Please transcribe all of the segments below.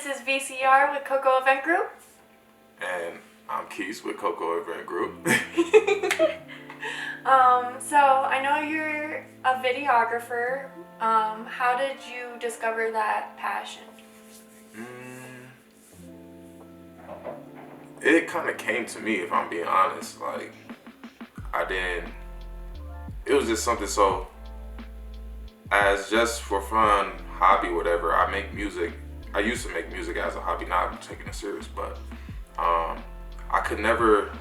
This is VCR with Coco Event Group. And I'm KEESE with Coco Event Group. So I know you're a videographer. How did you discover that passion? It kind of came to me, if I'm being honest. Like, it was just something so, as just for fun, hobby, whatever, I make music. I used to make music as a hobby, not taking it serious, but I could never,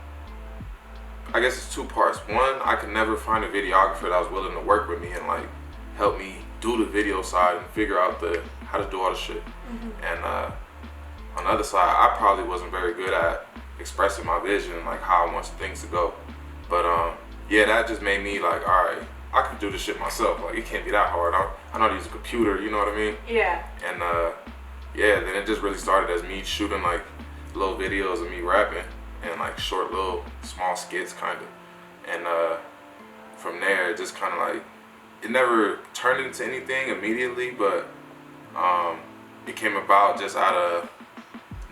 I guess it's two parts. One, I could never find a videographer that was willing to work with me and like help me do the video side and figure out how to do all the shit. And on the other side, I probably wasn't very good at expressing my vision, like how I want things to go. But yeah, that just made me like, all right, I can do this shit myself. Like, it can't be that hard. I know how to use a computer, you know what I mean? Yeah. And yeah, then it just really started as me shooting like little videos of me rapping and like short little small skits kind of. And from there, it just kind of like, it never turned into anything immediately, but it came about just out of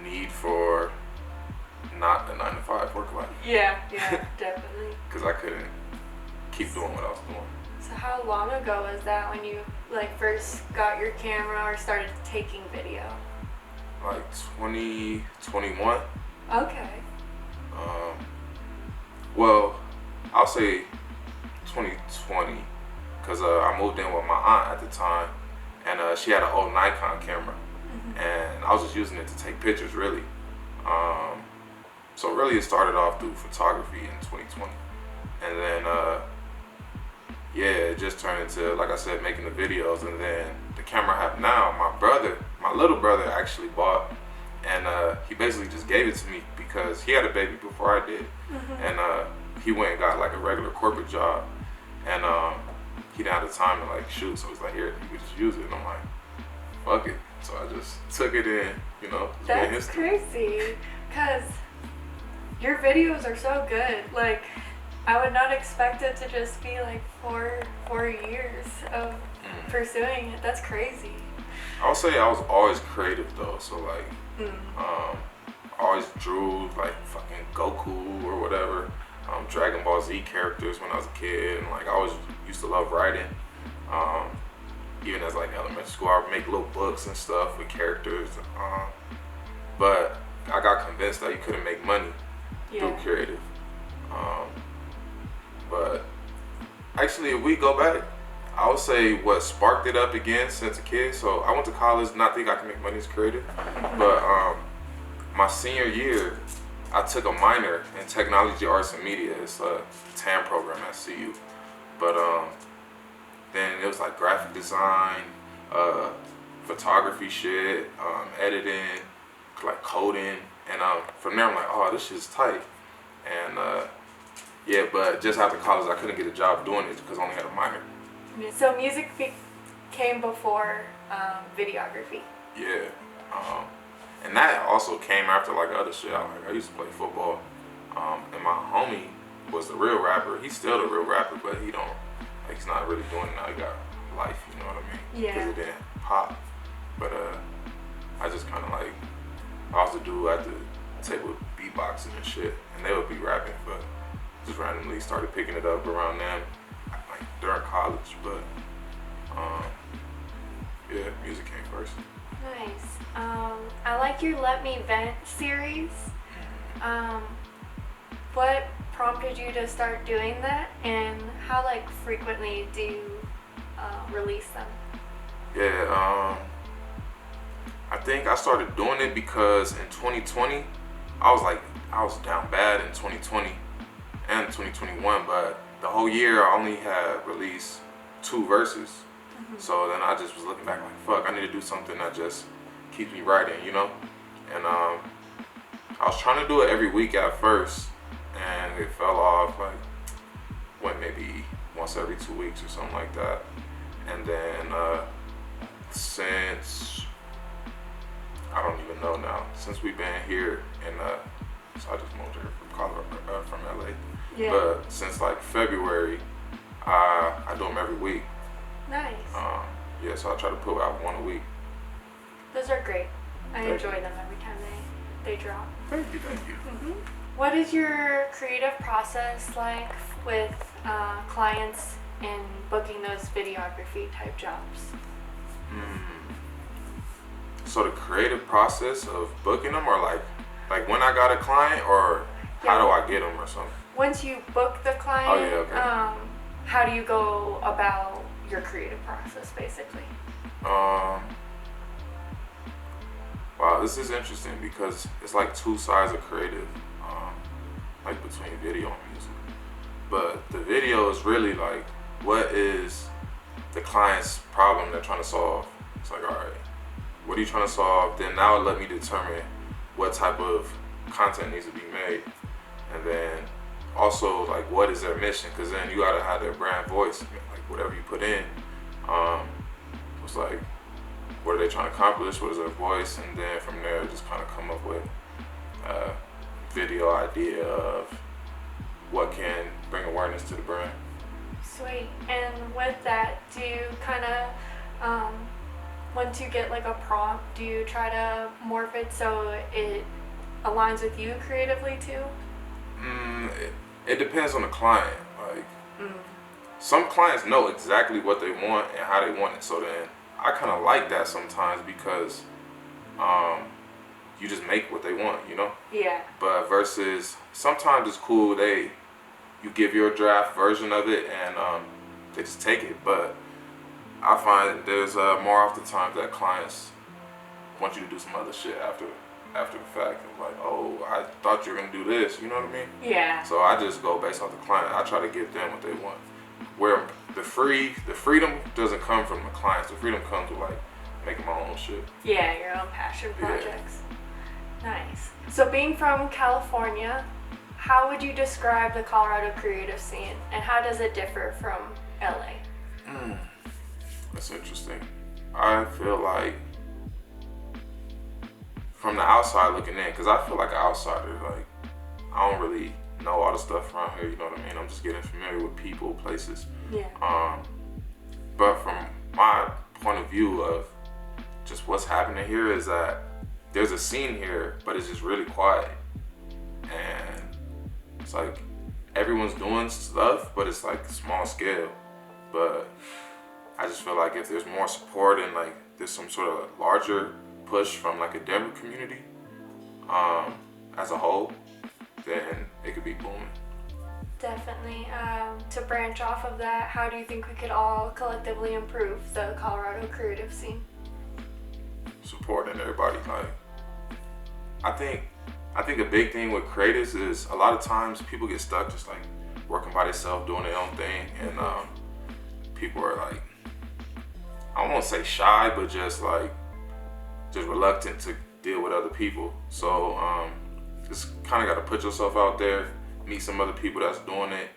need for not a 9-to-5 work life. Yeah, definitely. Because I couldn't keep doing what I was doing. So how long ago was that when you like first got your camera or started taking video? Like 2021. Okay. Well, I'll say 2020, because I moved in with my aunt at the time, and she had an old Nikon camera, and I was just using it to take pictures, really. So really it started off through photography in 2020, and then yeah, it just turned into, like I said, making the videos. And then the camera I have now, my little brother actually bought, and he basically just gave it to me because he had a baby before I did. And he went and got like a regular corporate job, and he didn't have the time to like shoot, so he's like, here, you could just use it. And I'm like, fuck it. So I just took it in, you know. That's crazy, because your videos are so good. Like, I would not expect it to just be like four years of pursuing it. That's crazy. I would say I was always creative though, so like I always drew like fucking Goku or whatever, Dragon Ball Z characters when I was a kid, and like I always used to love writing. Even as like elementary school, I would make little books and stuff with characters. But I got convinced that you couldn't make money through creative. But actually, if we go back, I would say what sparked it up again since a kid. So I went to college, not think I can make money as creative, but my senior year, I took a minor in technology, arts, and media. It's a TAM program at CU. But then it was like graphic design, photography shit, editing, like coding, and from there I'm like, oh, this shit's tight. And yeah, but just after college, I couldn't get a job doing it because I only had a minor. So music came before videography. Yeah, and that also came after like other shit. I used to play football, and my homie was the real rapper. He's still the real rapper, but he's not really doing it now. He got life, you know what I mean? Yeah. Because it didn't pop. But I just kind of like, I was the dude at the table beatboxing and shit, and they would be rapping, but just randomly started picking it up around then, like during college. But yeah, music came first. Nice. I like your Let Me Vent series. What prompted you to start doing that, and how like frequently do you release them? Yeah, I think I started doing it because in 2020, I was down bad in 2020 and 2021, but the whole year I only had released 2 verses. So then I just was looking back like, fuck, I need to do something that just keeps me writing, you know? And I was trying to do it every week at first, and it fell off, like, went maybe once every 2 weeks or something like that. And then since, I don't even know now, since we've been here in, so I just moved here from LA. Yeah. But since like February, I do them every week. Nice. Yeah, so I try to put out 1 a week. Those are great. I enjoy them every time they drop. Thank you. What is your creative process like with clients in booking those videography type jobs? So the creative process of booking them, or like when I got a client, or how do I get them or something? Once you book the client, Oh, yeah, okay. How do you go about your creative process, basically? Wow, this is interesting because it's like two sides of creative, like between video and music. But the video is really like, what is the client's problem they're trying to solve? It's like, all right, what are you trying to solve? Then now let me determine what type of content needs to be made. And then also like, what is their mission? Because then you gotta have their brand voice, like whatever you put in. It's like, what are they trying to accomplish? What is their voice? And then from there, just kind of come up with a video idea of what can bring awareness to the brand. Sweet. And with that, do you kind of, once you get like a prompt, do you try to morph it so it aligns with you creatively too? It depends on the client. Like, some clients know exactly what they want and how they want it. So then I kind of like that sometimes because you just make what they want, you know? Yeah. But versus sometimes it's cool, you give your draft version of it and they just take it. But I find there's more often times that clients want you to do some other shit after the fact. I'm like, oh, I thought you were gonna do this, you know what I mean? Yeah. So I just go based off the client. I try to give them what they want. Where the freedom doesn't come from the clients. The freedom comes with like making my own shit. Yeah, your own passion projects. Nice. So being from California, how would you describe the Colorado creative scene, and how does it differ from LA? That's interesting. I feel like from the outside looking in, because I feel like an outsider. Like, I don't really know all the stuff around here, you know what I mean? I'm just getting familiar with people, places. Yeah. But from my point of view of just what's happening here is that there's a scene here, but it's just really quiet. And it's like everyone's doing stuff, but it's like small scale. But I just feel like if there's more support and like there's some sort of larger push from like a Denver community as a whole, then it could be booming. Definitely. To branch off of that, how do you think we could all collectively improve the Colorado creative scene? Supporting everybody. Like, I think a big thing with creatives is a lot of times people get stuck just like working by themselves, doing their own thing, and people are like, I won't say shy, but just reluctant to deal with other people. So just kind of got to put yourself out there, meet some other people that's doing it,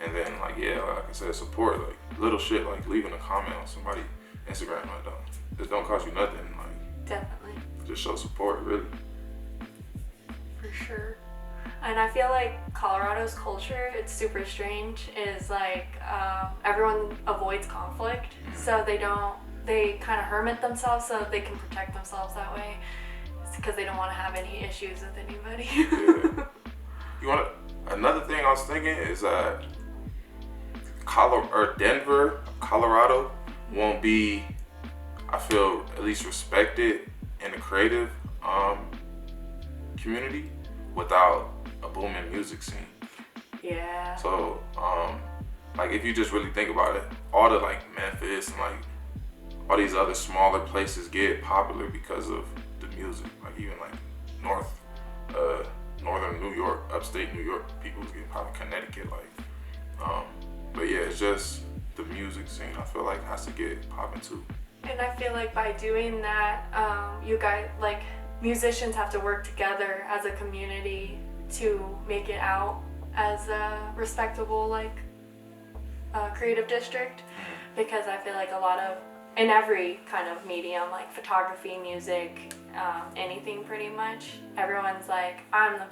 and then like I said, support, like little shit, like leaving a comment on somebody's Instagram. Like, it don't cost you nothing. Like, definitely. Just show support, really. For sure. And I feel like Colorado's culture, it's super strange, is like everyone avoids conflict, so they kind of hermit themselves so they can protect themselves that way. It's because they don't want to have any issues with anybody. Yeah. Another thing I was thinking is that Denver, Colorado won't be, I feel, at least respected in the creative community without a booming music scene. Yeah. So, like if you just really think about it, all the like Memphis and like all these other smaller places get popular because of the music. Like even like northern New York, upstate New York, people get popular. Connecticut, like, but yeah, it's just the music scene. I feel like has to get popping too. And I feel like by doing that, you guys, like musicians, have to work together as a community to make it out as a respectable like creative district, because I feel like a lot of, in every kind of medium, like photography, music, anything pretty much, everyone's like, I'm the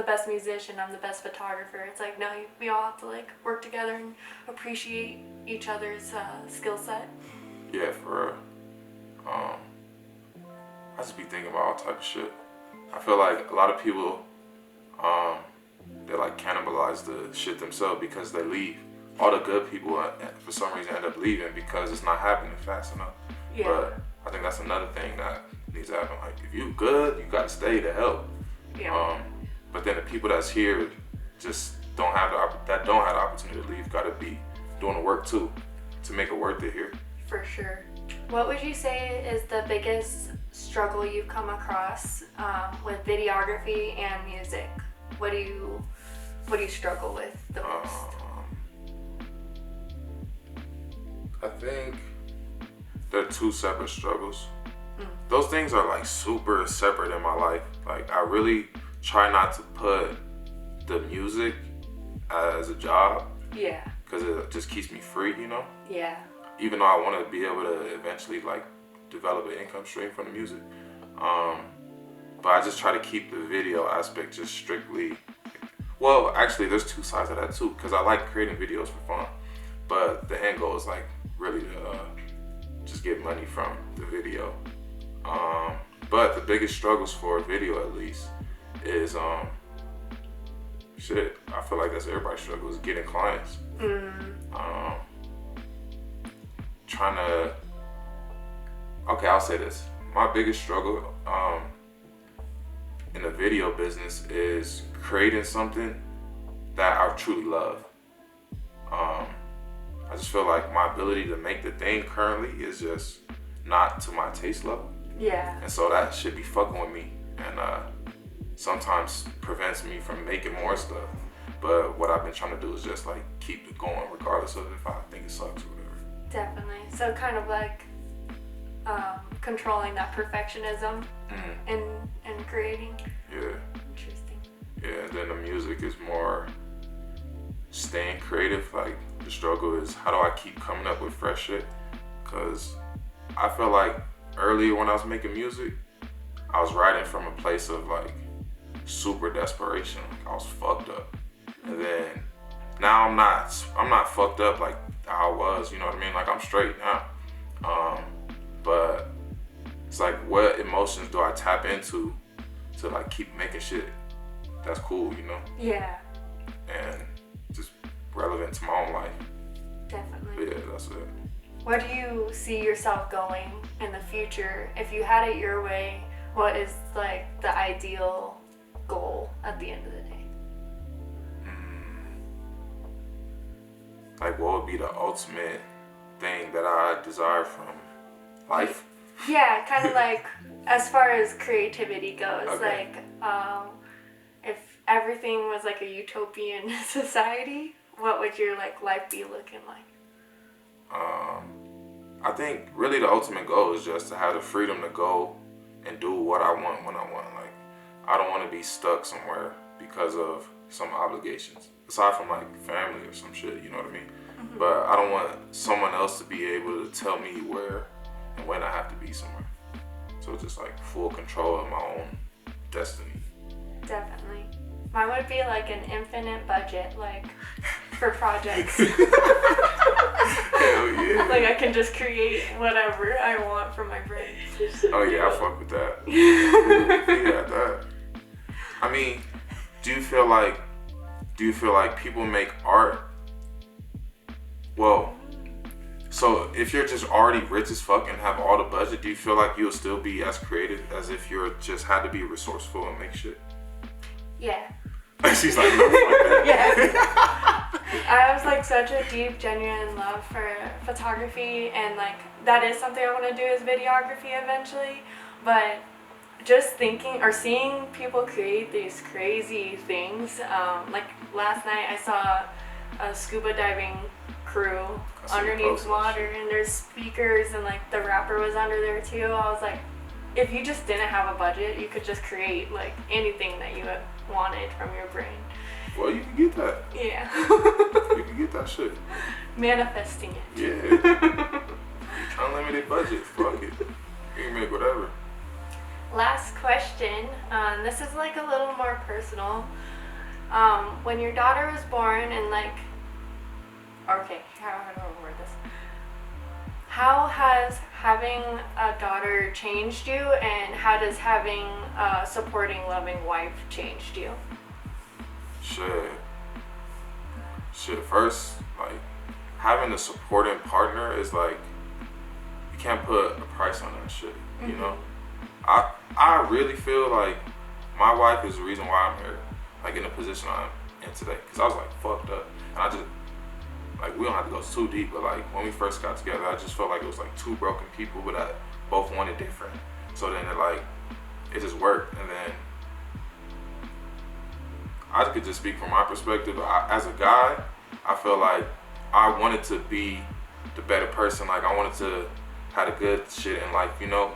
best musician, I'm the best photographer. It's like, no, we all have to like work together and appreciate each other's skill set. Yeah, for real. just be thinking about all type of shit. I feel like a lot of people, they like cannibalize the shit themselves because they leave. All the good people, for some reason, end up leaving because it's not happening fast enough. Yeah. But I think that's another thing that needs to happen. Like, if you good, you gotta stay to help. Yeah. But then the people that's here just don't have the opportunity to leave. Gotta be doing the work too to make it worth it here. For sure. What would you say is the biggest struggle you've come across with videography and music? What do you struggle with the most? I think they're two separate struggles. Those things are like super separate in my life. Like, I really try not to put the music as a job. Yeah. Because it just keeps me free, you know? Yeah. Even though I want to be able to eventually like develop an income stream from the music. But I just try to keep the video aspect just strictly. Well, actually, there's two sides of that too, because I like creating videos for fun. But the end goal is like really to just get money from the video. But the biggest struggles for a video, at least, is shit. I feel like that's everybody's struggle, is getting clients. Trying to. Okay, I'll say this. My biggest struggle in the video business is creating something that I truly love. I just feel like my ability to make the thing currently is just not to my taste level. Yeah. And so that should be fucking with me, and sometimes prevents me from making more stuff. But what I've been trying to do is just like keep it going regardless of if I think it sucks or whatever. Definitely. So kind of like controlling that perfectionism and creating. Yeah. Interesting. Yeah, and then the music is more staying creative. Like, the struggle is, how do I keep coming up with fresh shit? Because I feel like earlier when I was making music, I was writing from a place of like super desperation. Like, I was fucked up. And then now I'm not fucked up like I was, you know what I mean? Like, I'm straight now. But it's like, what emotions do I tap into to like keep making shit that's cool, you know? Yeah. And just relevant to my own life. Definitely. But yeah, that's it. Where do you see yourself going in the future? If you had it your way, what is like the ideal goal at the end of the day? Like, what would be the ultimate thing that I desire from life? Yeah, kind of like as far as creativity goes. Okay. Like, if everything was like a utopian society, what would your like life be looking like? I think really the ultimate goal is just to have the freedom to go and do what I want when I want. Like, I don't want to be stuck somewhere because of some obligations, aside from like family or some shit, you know what I mean? But I don't want someone else to be able to tell me where and when I have to be somewhere. So it's just like full control of my own destiny. Definitely. Mine would be like an infinite budget, like for projects. Hell yeah. Like, I can just create whatever I want from my brain. Oh yeah, I fuck with that. Yeah, that. I mean, do you feel like people make art? Well, so if you're just already rich as fuck and have all the budget, do you feel like you'll still be as creative as if you're just had to be resourceful and make shit? Yeah. She's like, no, fuck that. Yeah. I have like such a deep, genuine love for photography, and like that is something I want to do as videography eventually. But just thinking or seeing people create these crazy things, like last night I saw a scuba diving crew underneath water, and there's speakers, and like the rapper was under there too. I was like, if you just didn't have a budget, you could just create like anything that you wanted from your brain. Well, you can get that. Yeah. You can get that shit. Manifesting it. Yeah. Unlimited budget. Fuck it. You can make whatever. Last question. This is like a little more personal. When your daughter was born, and like, okay, how do I word this? How has having a daughter changed you, and how does having a supporting, loving wife changed you? Shit. First, like, having a supporting partner is like, you can't put a price on that shit, you know? I really feel like my wife is the reason why I'm here, like, in the position I'm in today. Because I was, like, fucked up. And I just, like, we don't have to go too deep, but, like, when we first got together, I just felt like it was, like, two broken people, but that both wanted different. So then it just worked. And then I could just speak from my perspective. As a guy, I feel like I wanted to be the better person. Like, I wanted to have the good shit in life, you know?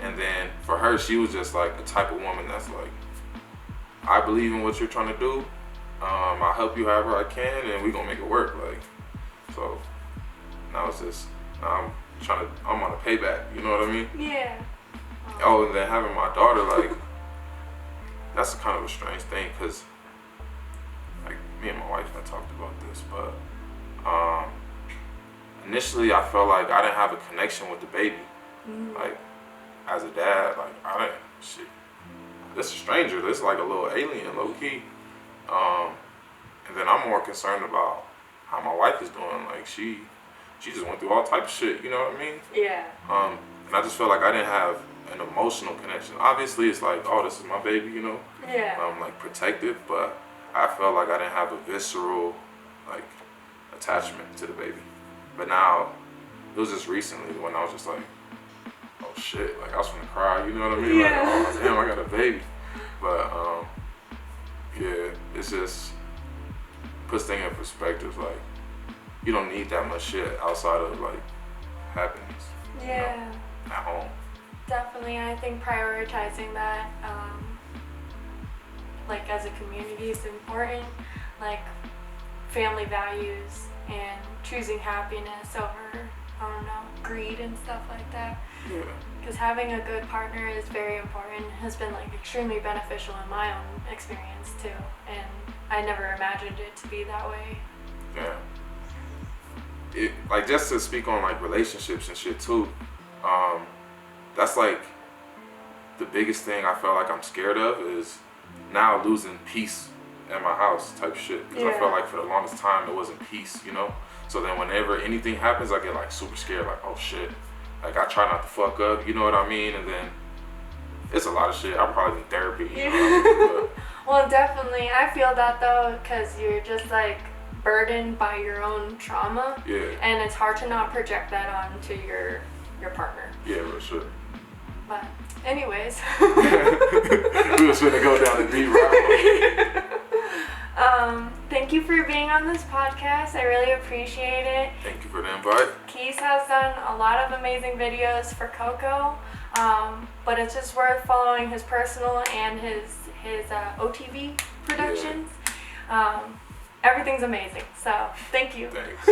And then for her, she was just like the type of woman that's like, I believe in what you're trying to do. I'll help you however I can, and we gonna make it work. Like, so now it's just, I'm on a payback, you know what I mean? Yeah. Oh, and then having my daughter, like, that's kind of a strange thing, because like, me and my wife had talked about this, but initially I felt like I didn't have a connection with the baby. Like, as a dad, like, I didn't, shit, this is a stranger, this is like a little alien, low key. And then I'm more concerned about how my wife is doing. Like, she just went through all type of shit, you know what I mean? Yeah. And I just felt like I didn't have an emotional connection. Obviously, it's like, oh, this is my baby, you know? Yeah. I'm like protected, but I felt like I didn't have a visceral, like, attachment to the baby. But now, it was just recently when I was just like, oh shit, like, I was gonna cry, you know what I mean? Yeah. Like, oh damn, I got a baby. But yeah, it's just puts things in perspective. Like, you don't need that much shit outside of like happiness. Yeah. You know, at home. Definitely, I think prioritizing that, like, as a community is important. Like, family values and choosing happiness over, I don't know, greed and stuff like that. Yeah. Because having a good partner is very important, has been like extremely beneficial in my own experience too, and I never imagined it to be that way. Yeah. It, like, just to speak on like relationships and shit too, that's like the biggest thing I feel like I'm scared of is now losing peace at my house type shit. Because I felt like for the longest time there wasn't peace, you know? So then whenever anything happens, I get like super scared, like, oh shit. Like, I try not to fuck up, you know what I mean? And then it's a lot of shit. I'm probably in therapy, you know what I mean? Well, definitely. I feel that though, because you're just like burdened by your own trauma. Yeah. And it's hard to not project that onto your partner. Yeah, for sure. But anyways. We was finna go down the deep route. Thank you for being on this podcast. I really appreciate it. Thank you for the invite. KEESE has done a lot of amazing videos for Coco, but it's just worth following his personal and his Otv Productions. Everything's amazing. So thank you. Thanks.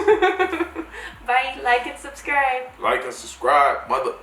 Bye. Like and subscribe. Like and subscribe, mother.